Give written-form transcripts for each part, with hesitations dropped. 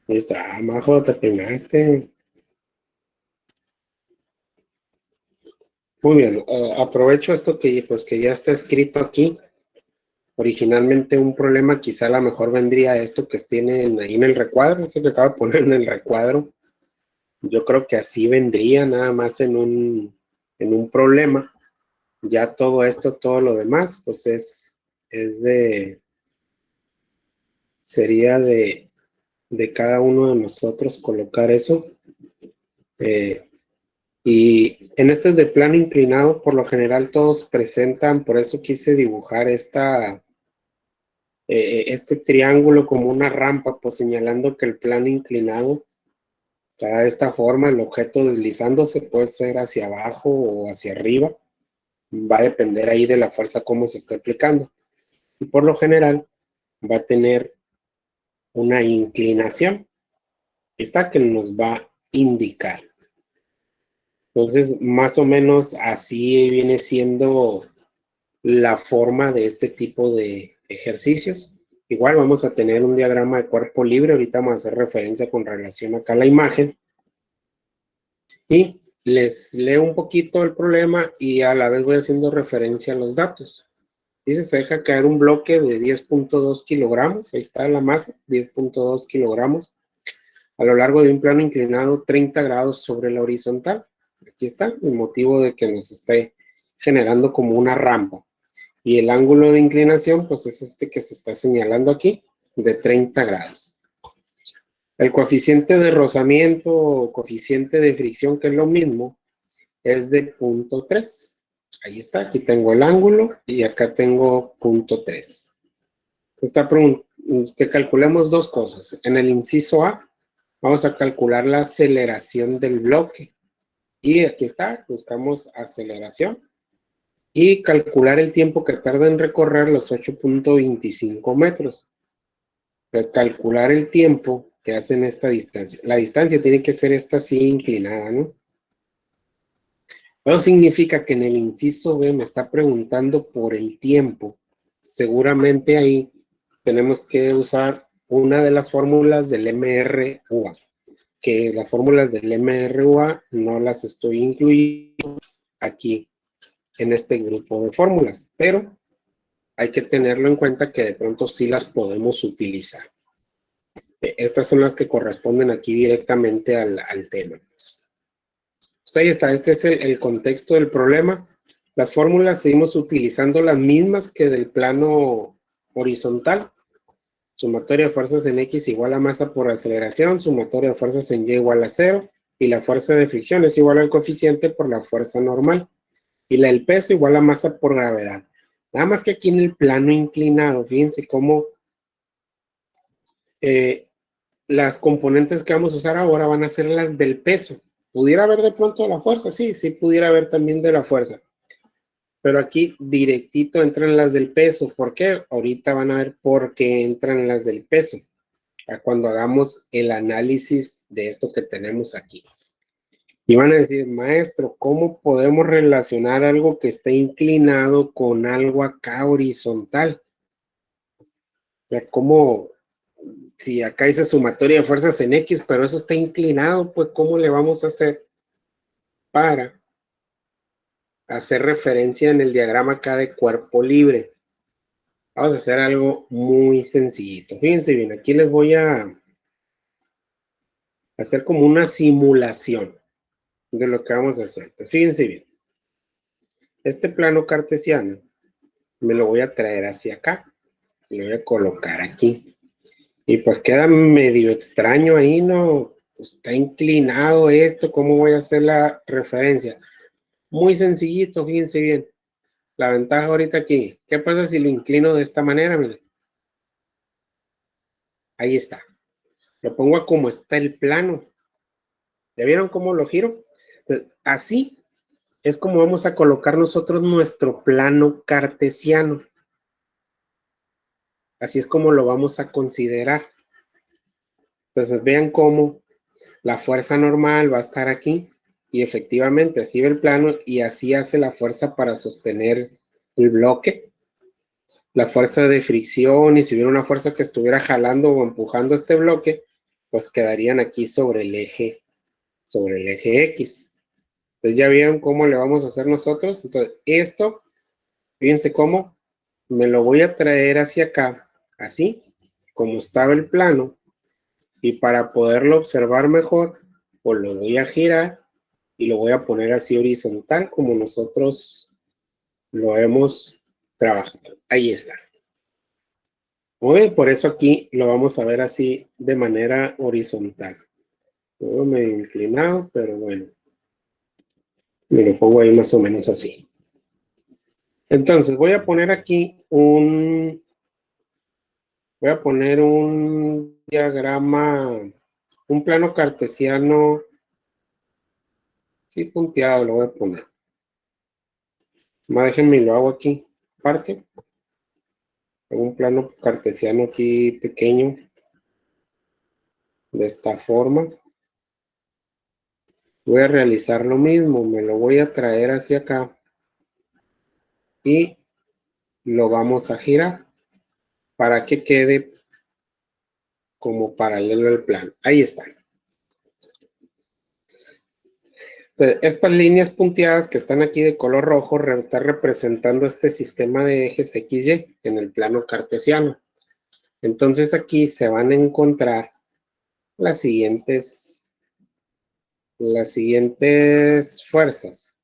Listo, Majo, te peinaste. Muy bien, aprovecho esto que, pues, que ya está escrito aquí. Originalmente un problema quizá a lo mejor vendría esto que tienen ahí en el recuadro, eso que acabo de poner en el recuadro. Yo creo que así vendría nada más en un problema. Ya todo esto, todo lo demás, pues sería de cada uno de nosotros colocar eso. Y en este de plano inclinado, por lo general todos presentan, por eso quise dibujar este triángulo como una rampa, pues señalando que el plano inclinado está de esta forma, el objeto deslizándose puede ser hacia abajo o hacia arriba, va a depender ahí de la fuerza cómo se está aplicando. Y por lo general va a tener una inclinación, esta que nos va a indicar. Entonces, más o menos así viene siendo la forma de este tipo de ejercicios. Igual vamos a tener un diagrama de cuerpo libre, ahorita vamos a hacer referencia con relación acá a la imagen. Y les leo un poquito el problema y a la vez voy haciendo referencia a los datos. Dice, se deja caer un bloque de 10.2 kilogramos, ahí está la masa, 10.2 kilogramos, a lo largo de un plano inclinado 30 grados sobre la horizontal. Aquí está el motivo de que nos esté generando como una rampa. Y el ángulo de inclinación, pues es este que se está señalando aquí, de 30 grados. El coeficiente de rozamiento o coeficiente de fricción, que es lo mismo, es de 0.3. Ahí está, aquí tengo el ángulo y acá tengo 0.3. Está que calculemos dos cosas. En el inciso A, vamos a calcular la aceleración del bloque. Y aquí está, buscamos aceleración. Y calcular el tiempo que tarda en recorrer los 8.25 metros. Calcular el tiempo que hace en esta distancia. La distancia tiene que ser esta así inclinada, ¿no? Eso significa que en el inciso B me está preguntando por el tiempo. Seguramente ahí tenemos que usar una de las fórmulas del MRUA, que las fórmulas del MRUA no las estoy incluyendo aquí en este grupo de fórmulas, pero hay que tenerlo en cuenta que de pronto sí las podemos utilizar. Estas son las que corresponden aquí directamente al tema. Pues ahí está, este es el contexto del problema. Las fórmulas seguimos utilizando las mismas que del plano horizontal. Sumatoria de fuerzas en X igual a masa por aceleración, sumatoria de fuerzas en Y igual a 0, y la fuerza de fricción es igual al coeficiente por la fuerza normal, y el peso igual a masa por gravedad. Nada más que aquí en el plano inclinado, fíjense cómo las componentes que vamos a usar ahora van a ser las del peso. ¿Pudiera haber de pronto de la fuerza? Sí, sí pudiera haber también de la fuerza. Pero aquí directito entran las del peso. ¿Por qué? Ahorita van a ver por qué entran las del peso. Cuando hagamos el análisis de esto que tenemos aquí. Y van a decir, maestro, ¿cómo podemos relacionar algo que esté inclinado con algo acá horizontal? O sea, ¿cómo? Si acá dice sumatoria de fuerzas en X, pero eso está inclinado, pues ¿cómo le vamos a hacer para hacer referencia en el diagrama acá de cuerpo libre? Vamos a hacer algo muy sencillito. Fíjense bien, aquí les voy a hacer como una simulación de lo que vamos a hacer. Fíjense bien. Este plano cartesiano me lo voy a traer hacia acá. Lo voy a colocar aquí. Y pues queda medio extraño ahí, ¿no? Pues está inclinado esto. ¿Cómo voy a hacer la referencia? Muy sencillito, fíjense bien. La ventaja ahorita aquí. ¿Qué pasa si lo inclino de esta manera? Miren. Ahí está. Lo pongo a como está el plano. ¿Ya vieron cómo lo giro? Entonces, así es como vamos a colocar nosotros nuestro plano cartesiano. Así es como lo vamos a considerar. Entonces vean cómo la fuerza normal va a estar aquí y efectivamente así ve el plano y así hace la fuerza para sostener el bloque. La fuerza de fricción, y si hubiera una fuerza que estuviera jalando o empujando este bloque, pues quedarían aquí sobre el eje X. Entonces ya vieron cómo le vamos a hacer nosotros. Entonces esto, fíjense cómo me lo voy a traer hacia acá, así como estaba el plano, y para poderlo observar mejor, pues lo voy a girar y lo voy a poner así horizontal como nosotros lo hemos trabajado. Ahí está. Muy bien, por eso aquí lo vamos a ver así de manera horizontal. Todo medio inclinado, pero bueno. Me lo pongo ahí más o menos así. Entonces voy a poner aquí un diagrama, un plano cartesiano, sí punteado lo voy a poner. Más déjenme lo hago aquí, aparte. Hago un plano cartesiano aquí pequeño, de esta forma. Voy a realizar lo mismo, me lo voy a traer hacia acá y lo vamos a girar para que quede como paralelo al plano. Ahí está. Entonces, estas líneas punteadas que están aquí de color rojo están representando este sistema de ejes XY en el plano cartesiano. Entonces aquí se van a encontrar las siguientes fuerzas.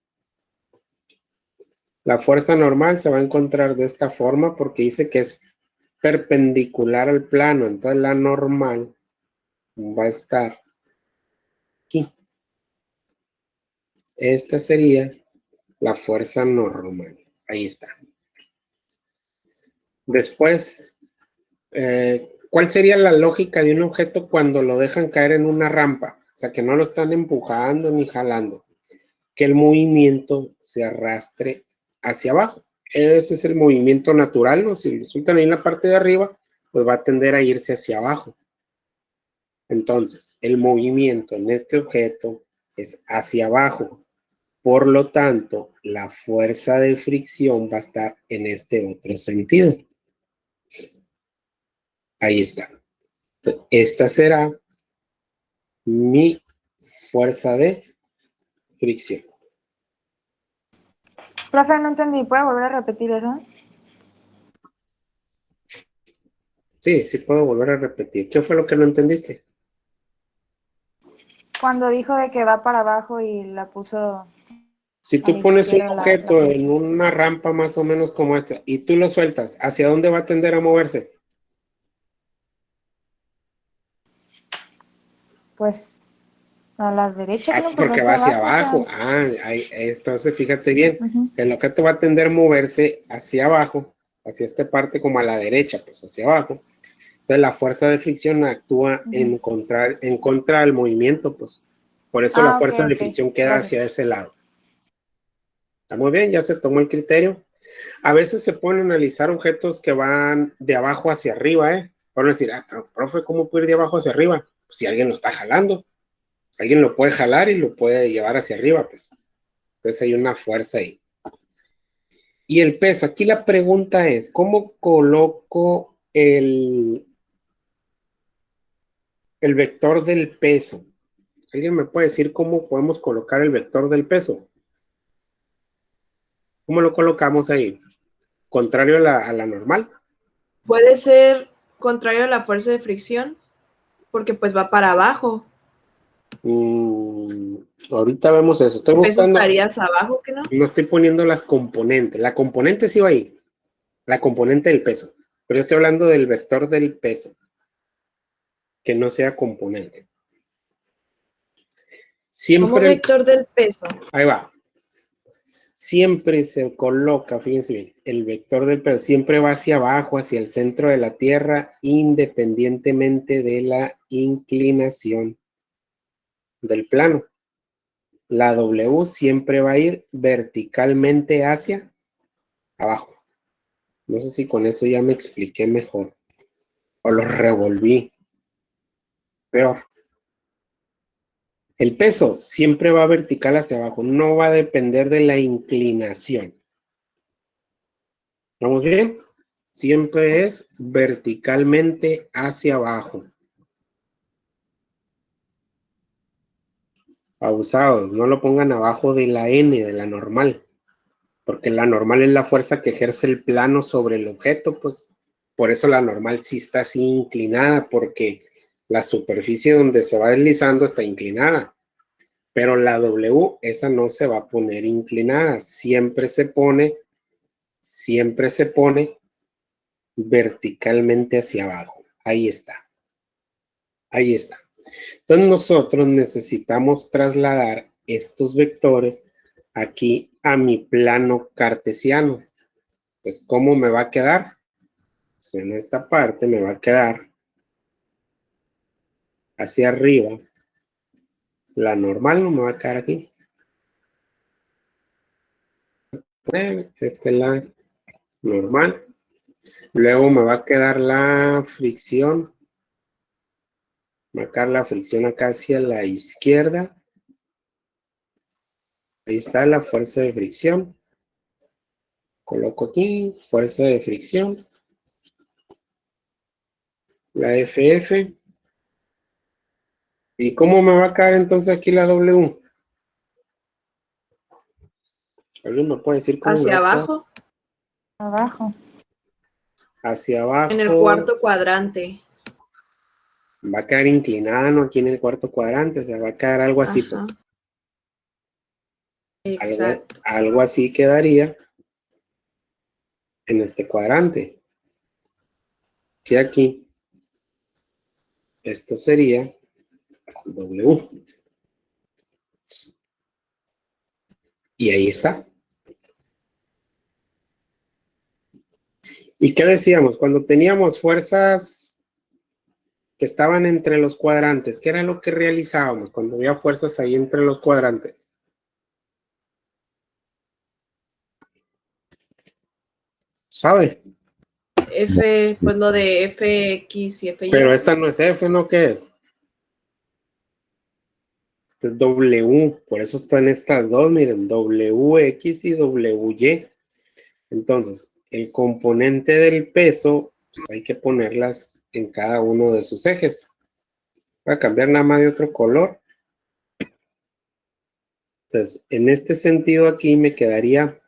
La fuerza normal se va a encontrar de esta forma porque dice que es perpendicular al plano. Entonces la normal va a estar aquí. Esta sería la fuerza normal. Ahí está. Después, ¿cuál sería la lógica de un objeto cuando lo dejan caer en una rampa? O sea, que no lo están empujando ni jalando. Que el movimiento se arrastre hacia abajo. Ese es el movimiento natural, ¿no? Si lo sueltan ahí en la parte de arriba, pues va a tender a irse hacia abajo. Entonces, el movimiento en este objeto es hacia abajo. Por lo tanto, la fuerza de fricción va a estar en este otro sentido. Ahí está. Esta será mi fuerza de fricción. Profe, no entendí. ¿Puede volver a repetir eso? Sí, sí puedo volver a repetir. ¿Qué fue lo que no entendiste? Cuando dijo de que va para abajo y la puso Si a tú la pones un izquierda la objeto en flecha. una rampa más o menos como esta y tú lo sueltas, ¿hacia dónde va a tender a moverse? Pues a la derecha, Así ¿no? Pues va porque va hacia hacia abajo, o sea. abajo. Entonces fíjate bien, Uh-huh. el objeto va a tender a moverse hacia abajo, hacia esta parte como a la derecha, pues hacia abajo. Entonces la fuerza de fricción actúa en contra del movimiento, pues. Por eso la Ah, ok, fuerza de ok. fricción queda Gracias. hacia ese lado. Está muy bien, ya se tomó el criterio. A veces se pueden analizar objetos que van de abajo hacia arriba, ¿eh? Van a decir, pero profe, ¿cómo puede ir de abajo hacia arriba? Pues si alguien lo está jalando, alguien lo puede jalar y lo puede llevar hacia arriba, pues. Entonces hay una fuerza ahí. Y el peso, aquí la pregunta es, ¿cómo coloco el vector del peso? ¿Alguien me puede decir cómo podemos colocar el vector del peso? ¿Cómo lo colocamos ahí? ¿Contrario a la normal? Puede ser contrario a la fuerza de fricción, porque pues va para abajo. Ahorita vemos eso. Estoy El peso buscando, estaría hacia abajo, ¿que no? no estoy poniendo las componentes. La componente sí va ahí, la componente del peso. Pero yo estoy hablando del vector del peso, que no sea componente. Como Siempre, vector del peso. ahí va. Siempre se coloca, fíjense bien, el vector del peso siempre va hacia abajo, hacia el centro de la Tierra, independientemente de la inclinación del plano. La W siempre va a ir verticalmente hacia abajo. No sé si con eso ya me expliqué mejor o lo revolví peor. El peso siempre va vertical hacia abajo, no va a depender de la inclinación. ¿Vamos bien? Siempre es verticalmente hacia abajo. Abusados, no lo pongan abajo de la N, de la normal, porque la normal es la fuerza que ejerce el plano sobre el objeto, pues por eso la normal sí está así inclinada, porque la superficie donde se va deslizando está inclinada, pero la W, esa no se va a poner inclinada, siempre se pone verticalmente hacia abajo. Ahí está. Ahí está. Entonces nosotros necesitamos trasladar estos vectores aquí a mi plano cartesiano. Pues, ¿cómo me va a quedar? Pues en esta parte me va a quedar hacia arriba. La normal no me va a quedar aquí. Esta es la normal. Luego me va a quedar la fricción. Marcar la fricción acá hacia la izquierda. Ahí está la fuerza de fricción. Coloco aquí, fuerza de fricción. La FF. ¿Y cómo me va a caer entonces aquí la W? ¿Alguien me puede decir cómo me Hacia va a quedar? abajo, Abajo. Hacia en el abajo. cuarto cuadrante. Va a quedar inclinada, ¿no? Aquí en el cuarto cuadrante. O sea, va a quedar algo así, Ajá. pues. Exacto. Algo así quedaría en este cuadrante. Que aquí. Esto sería W. Y ahí está. ¿Y qué decíamos? Cuando teníamos fuerzas que estaban entre los cuadrantes, ¿qué era lo que realizábamos cuando había fuerzas ahí entre los cuadrantes? ¿Sabe? Pues lo de FX y FY. Pero esta no es F, ¿no? ¿Qué es? Este es W, por eso están estas dos, miren, WX y WY. Entonces, el componente del peso, pues hay que ponerlas en cada uno de sus ejes. Voy a cambiar nada más de otro color. Entonces, en este sentido aquí me quedaría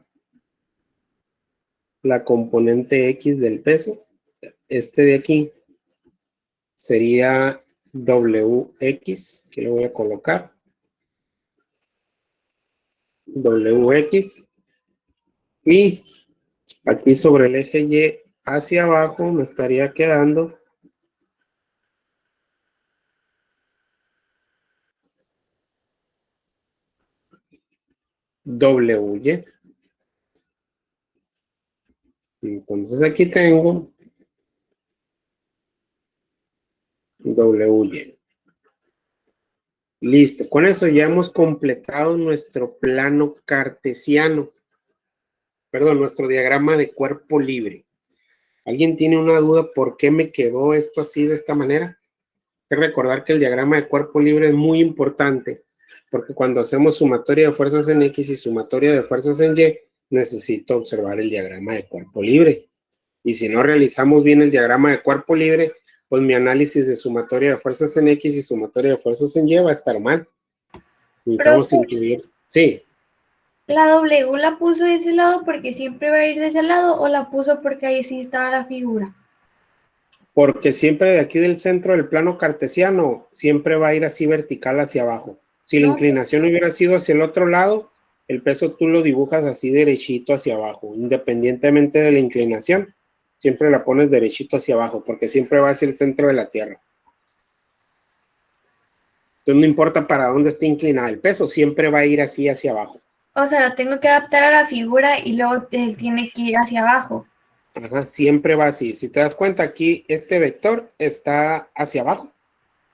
la componente X del peso. Este de aquí sería WX, que le voy a colocar. WX. Y aquí sobre el eje Y hacia abajo me estaría quedando WY. Entonces aquí tengo WY. Listo, con eso ya hemos completado nuestro plano cartesiano. Perdón, nuestro diagrama de cuerpo libre. ¿Alguien tiene una duda por qué me quedó esto así de esta manera? Hay que recordar que el diagrama de cuerpo libre es muy importante porque cuando hacemos sumatoria de fuerzas en X y sumatoria de fuerzas en Y, necesito observar el diagrama de cuerpo libre. Y si no realizamos bien el diagrama de cuerpo libre, pues mi análisis de sumatoria de fuerzas en X y sumatoria de fuerzas en Y va a estar mal. Necesitamos incluir. Sí. ¿La W la puso de ese lado porque siempre va a ir de ese lado o la puso porque ahí sí estaba la figura? Porque siempre de aquí del centro del plano cartesiano, siempre va a ir así vertical hacia abajo. Si la No, inclinación hubiera sido hacia el otro lado, el peso tú lo dibujas así derechito hacia abajo, independientemente de la inclinación, siempre la pones derechito hacia abajo, porque siempre va hacia el centro de la Tierra. Entonces no importa para dónde esté inclinado el peso, siempre va a ir así hacia abajo. o sea, lo tengo que adaptar a la figura y luego él tiene que ir hacia abajo. Ajá, siempre va así. Si te das cuenta aquí, este vector está hacia abajo.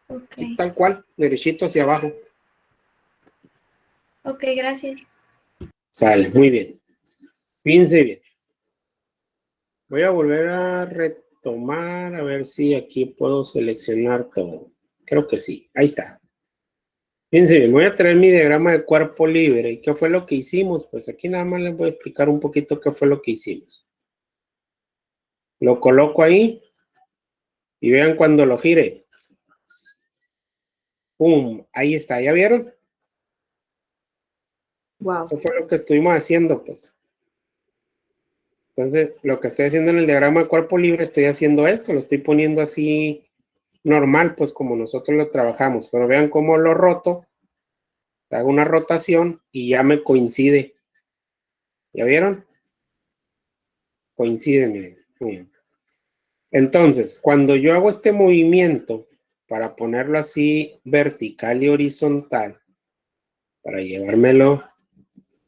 Ok, Sí, tal cual, derechito hacia abajo. ok, gracias. Sale, muy bien. Fíjense bien. Voy a volver a retomar, a ver si aquí puedo seleccionar todo. Creo que sí, ahí está. Fíjense bien, voy a traer mi diagrama de cuerpo libre. ¿Y qué fue lo que hicimos? Pues aquí nada más les voy a explicar un poquito qué fue lo que hicimos. Lo coloco ahí y vean cuando lo gire. ¡Pum! Ahí está, ¿ya vieron? Wow. Eso fue lo que estuvimos haciendo, pues. Entonces, lo que estoy haciendo en el diagrama de cuerpo libre, estoy haciendo esto, lo estoy poniendo así normal, pues como nosotros lo trabajamos. Pero vean cómo lo roto, hago una rotación y ya me coincide. ¿Ya vieron? Coincide, miren. Miren. Entonces, cuando yo hago este movimiento, para ponerlo así vertical y horizontal, para llevármelo,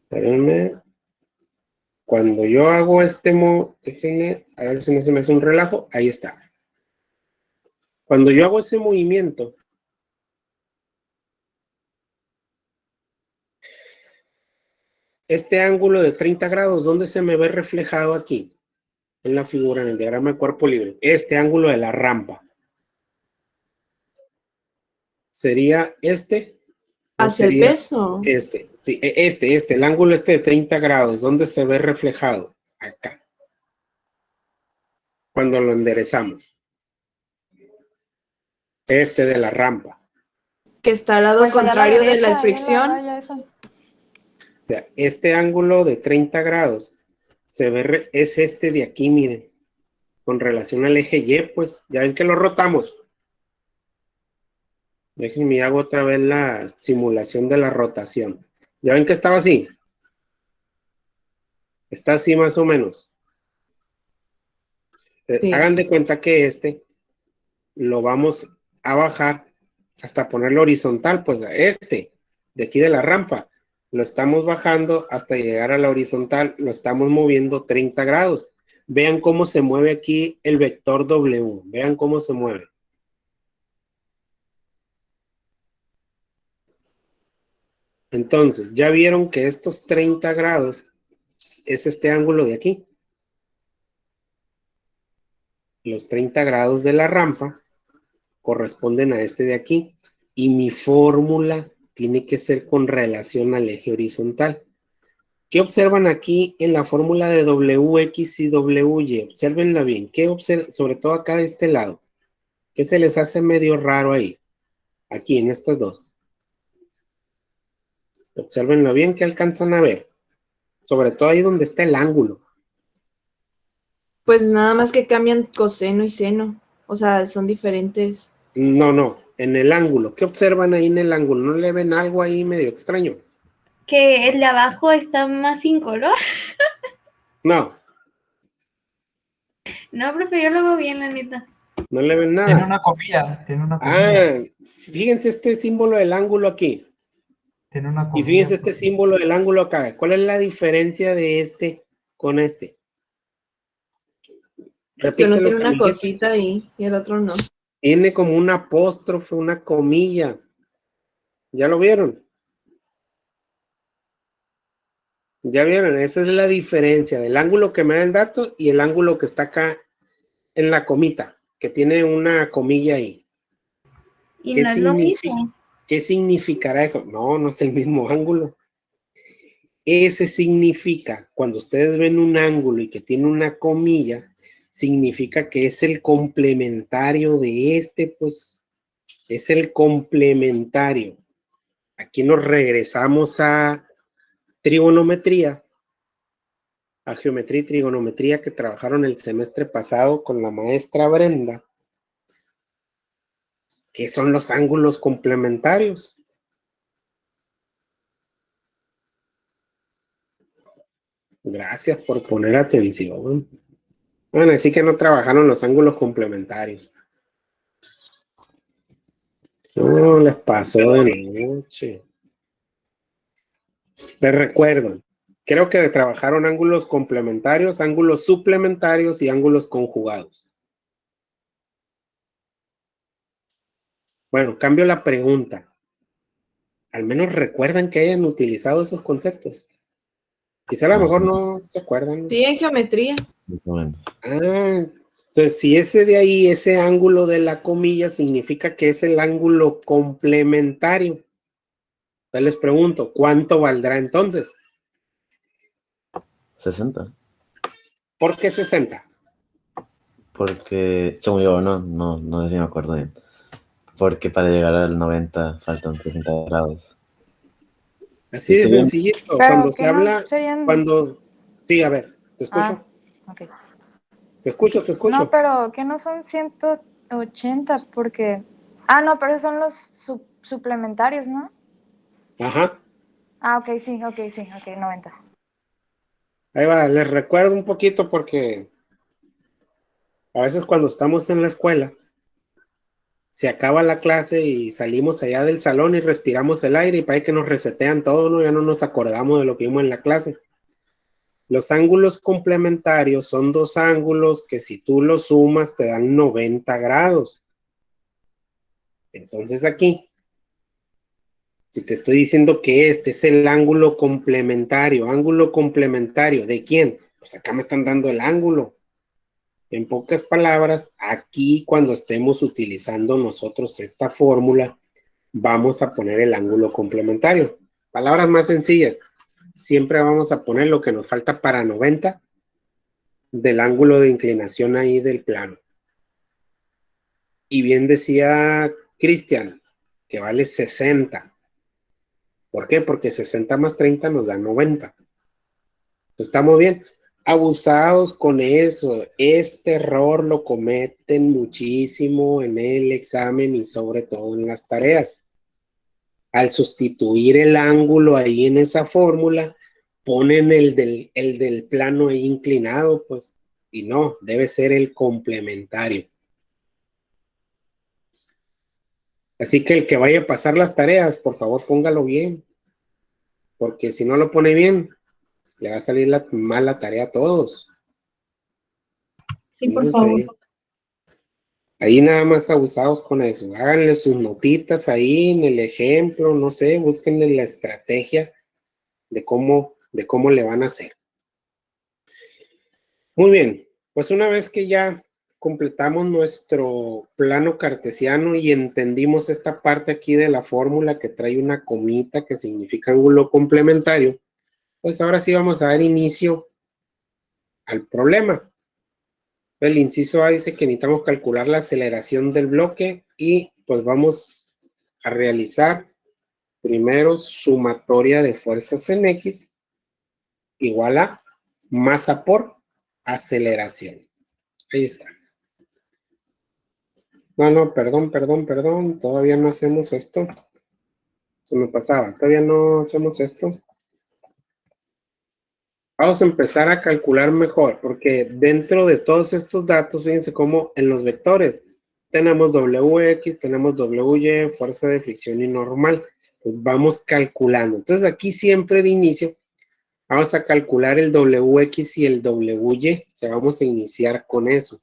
espérenme. Cuando yo hago este déjenme, a ver si no se me hace un relajo, ahí está. Cuando yo hago ese movimiento, este ángulo de 30 grados, ¿dónde se me ve reflejado aquí? En la figura, en el diagrama de cuerpo libre. Este ángulo de la rampa. ¿Sería este? ¿O Hacia el sería peso. este? Sí, el ángulo este de 30 grados, ¿dónde se ve reflejado? Acá. Cuando lo enderezamos. Este de la rampa. Que está al lado Pues allá a la contrario de derecha, la ahí en la fricción. raya esa. O sea, este ángulo de 30 grados se ve, es este de aquí, miren, con relación al eje Y, pues, ya ven que lo rotamos. Déjenme hago otra vez la simulación de la rotación. Ya ven que estaba así. Está así más o menos. Sí. Hagan de cuenta que este lo vamos a bajar hasta ponerlo horizontal, pues a este, de aquí de la rampa. Lo estamos bajando hasta llegar a la horizontal, lo estamos moviendo 30 grados. Vean cómo se mueve aquí el vector W. Vean cómo se mueve. Entonces, ya vieron que estos 30 grados es este ángulo de aquí. Los 30 grados de la rampa corresponden a este de aquí. Y mi fórmula tiene que ser con relación al eje horizontal. ¿Qué observan aquí en la fórmula de WX y WY? Obsérvenla bien. ¿Qué observan? Sobre todo acá de este lado. ¿Qué se les hace medio raro ahí? Aquí, en estas dos. Obsérvenlo bien, ¿qué alcanzan a ver? Sobre todo ahí donde está el ángulo. Pues nada más que cambian coseno y seno. O sea, son diferentes. No, en el ángulo. ¿Qué observan ahí en el ángulo? ¿No le ven algo ahí medio extraño? Que el de abajo está más sin color. No, No, profe, yo lo veo bien, la neta. no le ven Tiene nada. una comilla, tiene una comilla. Fíjense este símbolo del ángulo aquí. Tiene una Y comilla. fíjense este símbolo del ángulo acá. ¿Cuál es la diferencia de este con este? Que Repite uno lo tiene que una dijiste. cosita ahí y el otro no. Tiene como un apóstrofe, una comilla. ¿Ya lo vieron? ¿Ya vieron? Esa es la diferencia del ángulo que me da el dato y el ángulo que está acá en la comita, que tiene una comilla ahí. Y ¿Qué no es lo significa? mismo. ¿Qué significará eso? No, no es el mismo ángulo. Ese significa, cuando ustedes ven un ángulo y que tiene una comilla, significa que es el complementario de este, pues, es el complementario. Aquí nos regresamos a trigonometría, a geometría y trigonometría que trabajaron el semestre pasado con la maestra Brenda, que son los ángulos complementarios. Gracias por poner atención. Bueno, así que no trabajaron los ángulos complementarios. No les pasó de noche. Les recuerdo, creo que trabajaron ángulos complementarios, ángulos suplementarios y ángulos conjugados. Bueno, cambio la pregunta. Al menos recuerdan que hayan utilizado esos conceptos. Quizá a lo mejor no se acuerdan. Sí, en geometría. Más o menos. Entonces si ese de ahí, ese ángulo de la comilla, significa que es el ángulo complementario. Entonces les pregunto, ¿cuánto valdrá entonces? 60. ¿Por qué 60? Porque, según yo, no sé si me acuerdo bien. Porque para llegar al 90 faltan 60 grados. Así de Estoy bien. sencillito. Pero Cuando que se no habla, serían... cuando... Sí, a ver, te escucho. Ah, ok. Te escucho, te escucho. No, pero que no son 180 porque... Ah, no, pero esos son los suplementarios, ¿no? Ajá. Ah, ok, sí, 90. Ahí va, les recuerdo un poquito porque a veces cuando estamos en la escuela, se acaba la clase y salimos allá del salón y respiramos el aire y para que nos resetean todo, ¿no? Ya no nos acordamos de lo que vimos en la clase. Los ángulos complementarios son dos ángulos que si tú los sumas te dan 90 grados. Entonces aquí, si te estoy diciendo que este es el ángulo complementario, ¿de quién? Pues acá me están dando el ángulo. En pocas palabras, aquí cuando estemos utilizando nosotros esta fórmula, vamos a poner el ángulo complementario. Palabras más sencillas, siempre vamos a poner lo que nos falta para 90 del ángulo de inclinación ahí del plano. Y bien decía Cristian, que vale 60. ¿Por qué? Porque 60 más 30 nos da 90. Pues estamos bien. Abusados con eso. Este error lo cometen muchísimo en el examen y sobre todo en las tareas. Al sustituir el ángulo ahí en esa fórmula, ponen el del plano ahí inclinado, pues, y no, debe ser el complementario. Así que el que vaya a pasar las tareas, por favor, póngalo bien, porque si no lo pone bien, le va a salir mal la tarea a todos. Sí, por Entonces, favor. ahí nada más abusados con eso. Háganle sus notitas ahí en el ejemplo, no sé, búsquenle la estrategia de cómo le van a hacer. Muy bien, pues una vez que ya completamos nuestro plano cartesiano y entendimos esta parte aquí de la fórmula que trae una comita que significa ángulo complementario, pues ahora sí vamos a dar inicio al problema. El inciso A dice que necesitamos calcular la aceleración del bloque y pues vamos a realizar primero sumatoria de fuerzas en X igual a masa por aceleración. Ahí está. No, perdón, todavía no hacemos esto. Se me pasaba, todavía no hacemos esto. Vamos a empezar a calcular mejor, porque dentro de todos estos datos, fíjense cómo en los vectores tenemos WX, tenemos WY, fuerza de fricción y normal. Pues vamos calculando. Entonces aquí siempre de inicio vamos a calcular el WX y el WY. O sea, vamos a iniciar con eso.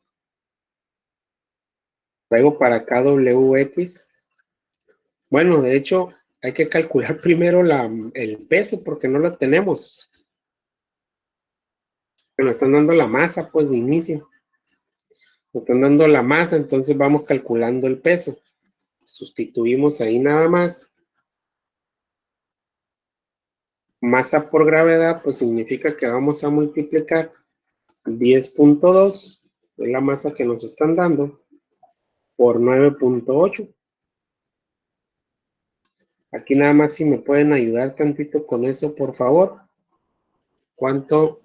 Traigo para acá WX. Bueno, de hecho, hay que calcular primero el peso porque no lo tenemos. Nos están dando la masa, pues, de inicio. Nos están dando la masa, entonces vamos calculando el peso. Sustituimos ahí nada más. Masa por gravedad, pues significa que vamos a multiplicar 10.2, es la masa que nos están dando, por 9.8. Aquí nada más si me pueden ayudar tantito con eso, por favor. ¿Cuánto?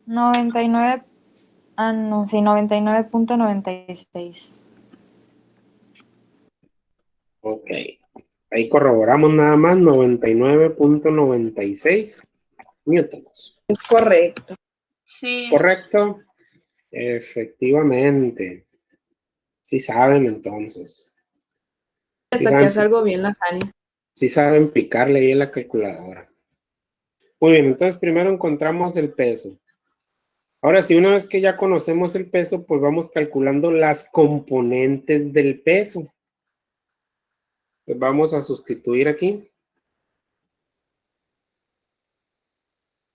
99, no, sí, 99.96. Ok. Ahí corroboramos nada más 99.96 newtons. Es correcto. Sí. ¿Correcto? Efectivamente. Sí saben entonces. Hasta que hace algo bien la Jani. Sí saben picarle ahí en la calculadora. Muy bien, entonces primero encontramos el peso. Ahora sí, una vez que ya conocemos el peso, pues vamos calculando las componentes del peso. Pues vamos a sustituir aquí.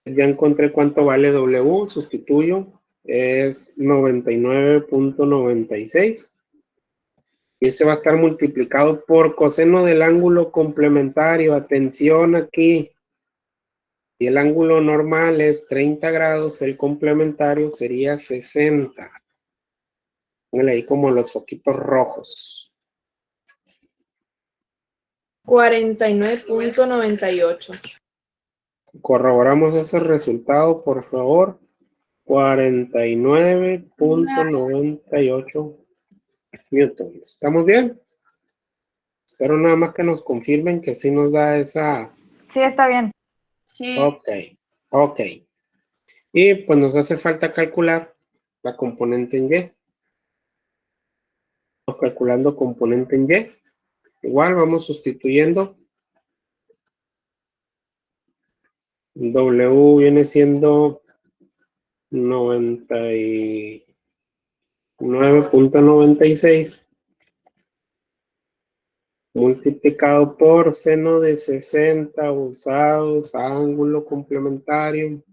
Ya encontré cuánto vale W, sustituyo. Es 99.96. Y ese va a estar multiplicado por coseno del ángulo complementario. Atención aquí. Si el ángulo normal es 30 grados, el complementario sería 60. Póngale ahí como los foquitos rojos. 49.98. Corroboramos ese resultado, por favor. 49.98 newtons. ¿Estamos bien? Espero nada más que nos confirmen que sí nos da esa... Sí, está bien. Sí. Ok, ok. Y pues nos hace falta calcular la componente en Y. Estamos calculando componente en Y. Igual vamos sustituyendo. W viene siendo 99.96 multiplicado por seno de 60 usados ángulo complementario.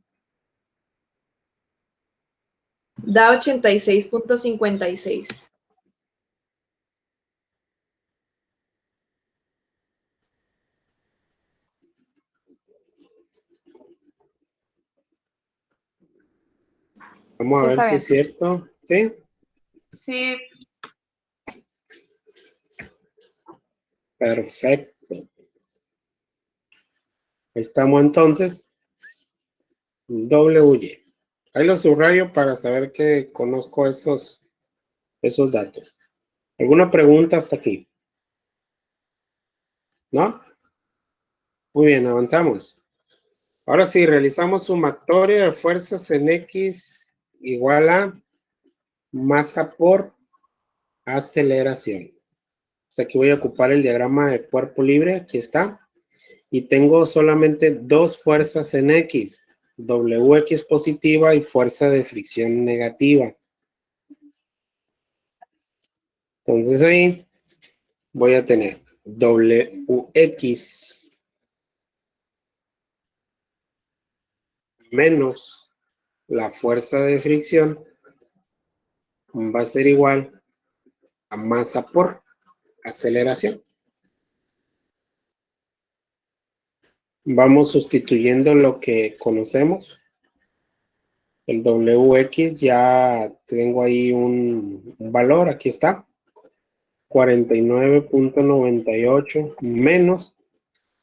Da 86.56. Vamos a Sí, ver está si bien. es cierto. ¿Sí? Sí. Perfecto. Ahí estamos entonces. WY. Ahí lo subrayo para saber que conozco esos datos. ¿Alguna pregunta hasta aquí? ¿No? Muy bien, avanzamos. Ahora sí, realizamos sumatoria de fuerzas en X igual a masa por aceleración. Pues aquí voy a ocupar el diagrama de cuerpo libre, aquí está. Y tengo solamente dos fuerzas en X, WX positiva y fuerza de fricción negativa. Entonces ahí voy a tener WX menos la fuerza de fricción va a ser igual a masa por aceleración. Vamos sustituyendo lo que conocemos. El WX ya tengo ahí un valor, aquí está. 49.98 menos.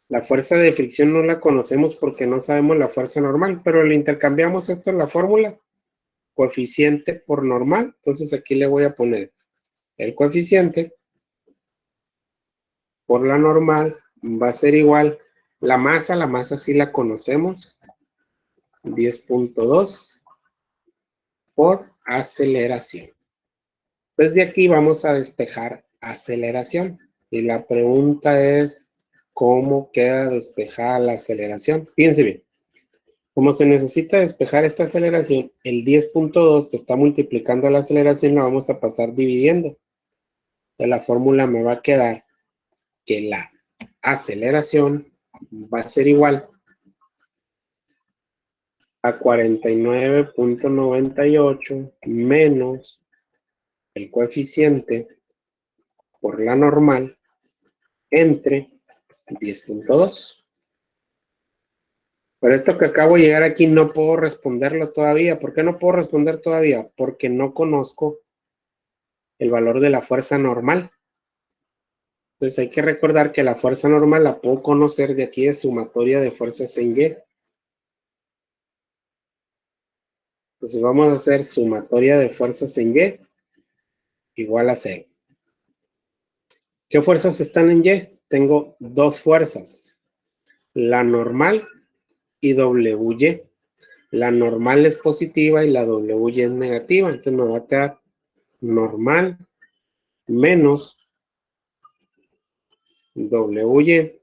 La fuerza de fricción no la conocemos porque no sabemos la fuerza normal, pero le intercambiamos esto en la fórmula. Coeficiente por normal. Entonces aquí le voy a poner el coeficiente por la normal va a ser igual. La masa sí la conocemos. 10.2 por aceleración. Desde aquí vamos a despejar aceleración. Y la pregunta es, ¿cómo queda despejada la aceleración? Fíjense bien. Como se necesita despejar esta aceleración, el 10.2 que está multiplicando la aceleración la vamos a pasar dividiendo. De la fórmula me va a quedar que la aceleración va a ser igual a 49.98 menos el coeficiente por la normal entre 10.2. Pero esto que acabo de llegar aquí no puedo responderlo todavía. ¿Por qué no puedo responder todavía? Porque no conozco el valor de la fuerza normal. Entonces hay que recordar que la fuerza normal la puedo conocer de aquí de sumatoria de fuerzas en Y. Entonces vamos a hacer sumatoria de fuerzas en Y igual a 0. ¿Qué fuerzas están en Y? Tengo dos fuerzas. La normal y WY. La normal es positiva y la WY es negativa. Entonces me va a quedar normal menos WY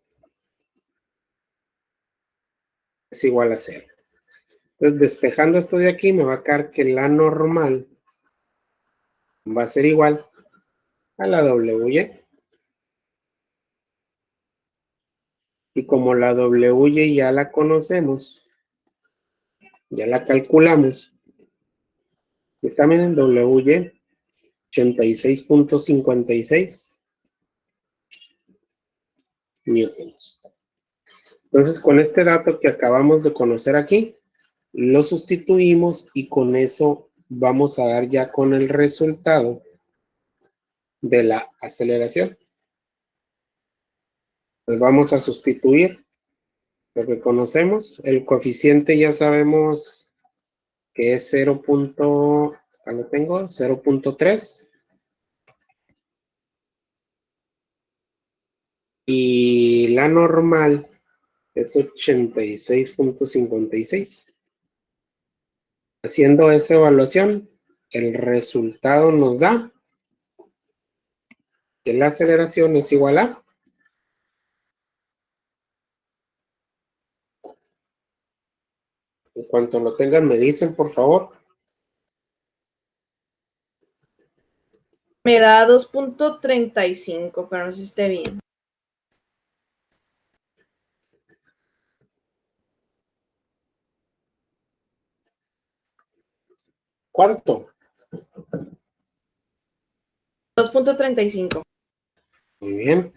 es igual a 0. Entonces, despejando esto de aquí, me va a quedar que la normal va a ser igual a la WY. Y como la WY ya la conocemos, ya la calculamos, está bien en WY 86.56 newtons. Entonces, con este dato que acabamos de conocer aquí, lo sustituimos y con eso vamos a dar ya con el resultado de la aceleración. Pues vamos a sustituir lo que conocemos. El coeficiente ya sabemos que es 0.3. Y la normal es 86.56. Haciendo esa evaluación, el resultado nos da que la aceleración es igual a en cuanto lo tengan, me dicen, por favor. Me da 2.35, pero no sé si esté bien. ¿Cuánto? 2.35. Muy bien.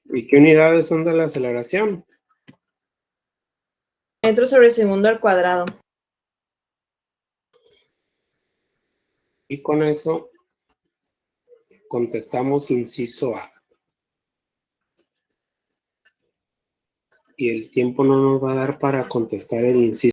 ¿Y qué unidades son de la aceleración? Metros sobre segundo al cuadrado. Y con eso contestamos inciso A. Y el tiempo no nos va a dar para contestar el inciso